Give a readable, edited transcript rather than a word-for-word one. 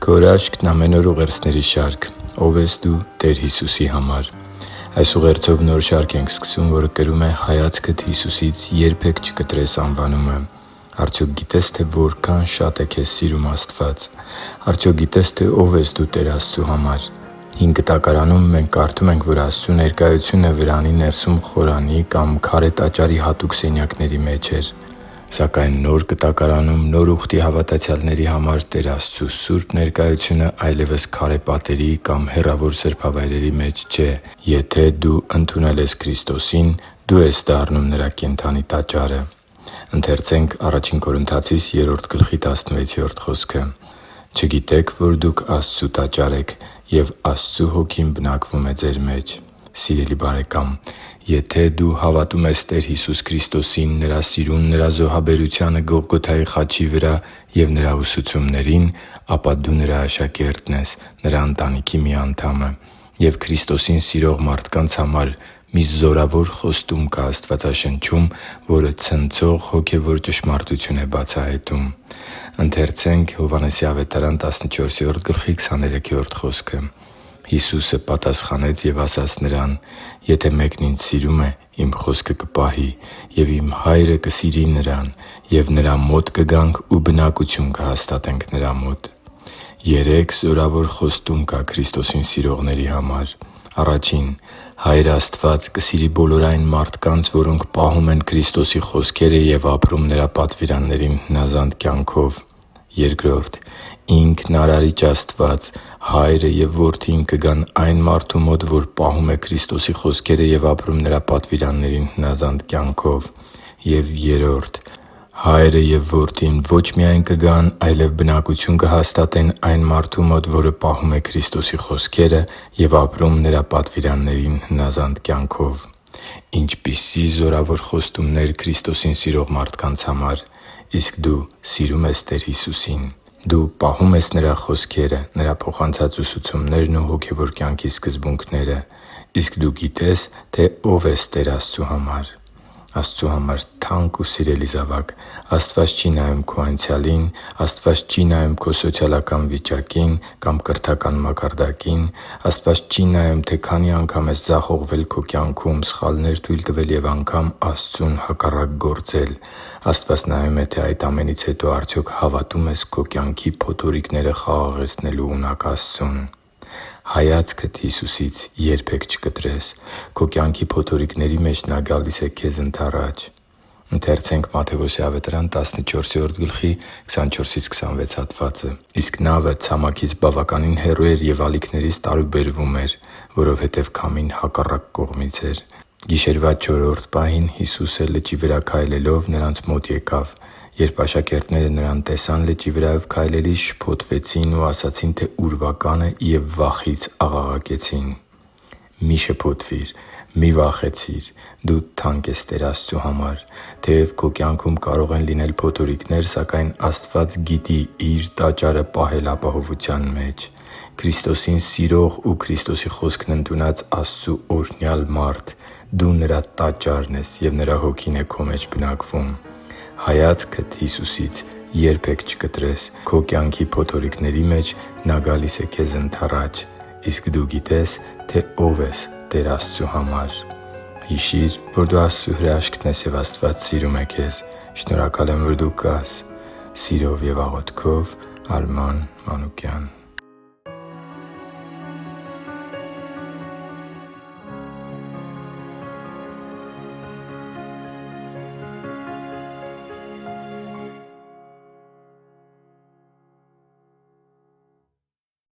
Քո հրաշքն ամեն օր ուղերձների շարք։ Ո՞վ ես դու Տեր Հիսուսի համար։ Այս ուղերձով նոր շարք ենք սկսում, որը կրում է «Հայացքդ Հիսուսից երբեք չկտրես» անվանումը։ Արդյոք գիտես, թե որքան շատ է քեզ սիրում Աստված։ Արդյոք գիտես, թե ո՞վ ես դու Տեր Աստծու համար։ Հին Կտակարանում մենք կարդում ենք, որ Աստծու ներկայությունը վրանի ներսում խորանի կամ քարե տաճարի հատուկ սենյակների մեջ էր։ Սակայն Նոր Կտակարանում նոր ուխտի հավատացյալների համար Տեր Աստծու սուրբ ներկայությունը այլևս քարե պատերի կամ հեռավոր սրբավայրերի մեջ չէ։ Եթե դու ընդունել ես Քրիստոսին, դու ես դառնում Նրա կենդանի տաճարը։ «Չգիտեք, որ դուք Աստծու տաճար եք, և Աստծու Հոգին բնակվում է ձեր մեջ» (Ա Կորնթացիս 3․16): Սիրելի՛ բարեկամ, եթե դու հավատում ես Տեր Հիսուս Քրիստոսին, Նրա սիրուն, Նրա զոհաբերությանը Գողգոթայի խաչի վրա և Նրա ուսուցումներին, ապա դու Նրա աշակերտն ես, Նրա ընտանիքի մի անդամը։ Եվ Քրիստոսին սիրող մարդկանց համար մի զորավոր խոստում կա Աստվածաշնչում, որը ցնցող հոգևոր ճշմարտություն է բացահայտում։ «Հիսուսը պատասխանեց և ասաց նրան. «Եթե մեկն Ինձ սիրում է, Իմ խոսքը կպահի, և Իմ Հայրը կսիրի նրան, և նրա մոտ կգանք ու բնակություն կհաստատենք նրա մոտ»։ Երեք զորավոր խոստում կա Քրիստոսին սիրողների համար։ Առաջին՝ Հայր Աստված կսիրի բոլոր այն մարդկանց, որոնք պահում են Քրիստոսի խոսքերը և ապրում Նրա պատվիրաններին հնազանդ կյանքով։ Երկրորդ՝ Ինքն Արարիչ Աստված՝ Հայրը և Որդին կգան այն մարդու մոտ, որ պահում է Քրիստոսի խոսքերը և ապրում Նրա պատվիրաններին հնազանդ կյանքով։ Եվ երրորդ՝ Հայրը և Որդին ոչ միայն կգան, այլև բնակություն կհաստատեն այն մարդու մոտ, որը պահում է Քրիստոսի խոսքերը և ապրում Նրա պատվիրաններին հնազանդ կյանքով։ Ինչպիսի՜ զորավոր խոստումներ Քրիստոսին սիրող մարդկանց համար։ Իսկ դու սիրո՞ւմ ես Տեր Հիսուսին։ Դու պահո՞ւմ ես Նրա խոսքերը, Նրա փոխանցած ուսուցումներն ու հոգևոր կյանքի սկզբունքները։ Իսկ դու գիտե՞ս, թե ով ես Տեր Աստծու համար։ Աստծու համար թանկ ու սիրելի՛ զավակ, Աստված չի նայում քո անցյալին, Աստված չի նայում քո սոցիալական վիճակին կամ կրթական մակարդակին։ Աստված չի նայում, թե քանի անգամ ես ձախողվել քո կյանքում, սխալներ թույլ տվել և անգամ Աստծուն հակառակ գործել։ Աստված նայում է, թե այդ ամենից հետո արդյոք հավատո՞ւմ ես քո կյանքի փոթորիկները խաղաղեցնելու ունակ Աստծուն։ Հայացքդ Հիսուսից երբեք չկտրես։ Քո կյանքի փոթորիկների մեջ Նա գալիս է քեզ ընդառաջ։ «Իսկ նավը ցամաքից բավականին հեռու էր և ալիքներից տարուբերվում էր, որովհետև քամին հակառակ կողմից էր։ Գիշերվա 4-րդ պահին Հիսուսը լճի վրա քայլելով նրանց մոտ եկավ։ Երբ աշակերտները Նրան տեսան լճի վրայով քայլելիս, շփոթվեցին ու ասացին, թե ուրվական է, և վախից աղաղակեցին։ Մի՛ շփոթվիր, մի՛ վախեցիր։ Դու թանկ ես Տեր Աստծու համար։ Թեև քո կյանքում կարող են լինել փոթորիկներ, սակայն Աստված գիտի Իր տաճարը պահել ապահովության մեջ։ Քրիստոսին սիրող ու Քրիստոսի խոսքն ընդունած Աստծու օրհնյալ մարդ։ Դու Նրա տաճարն ես, և Նրա Հոգին է քո մեջ բնակվում։ Հայացքդ Հիսուսից երբեք չկտրես։ Քո կյանքի փոթորիկների մեջ Նա գալիս է քեզ ընդառաջ։ Իսկ դու գիտե՞ս, թե ով ես Տեր Աստծու համար։ Հիշի՛ր, որ դու Աստծո հրաշքն ես, և Աստված սիրում է քեզ։ Շնորհակալ եմ, որ դու կա՛ս։ Սիրով և աղոթքով, Արման Մանուկյան։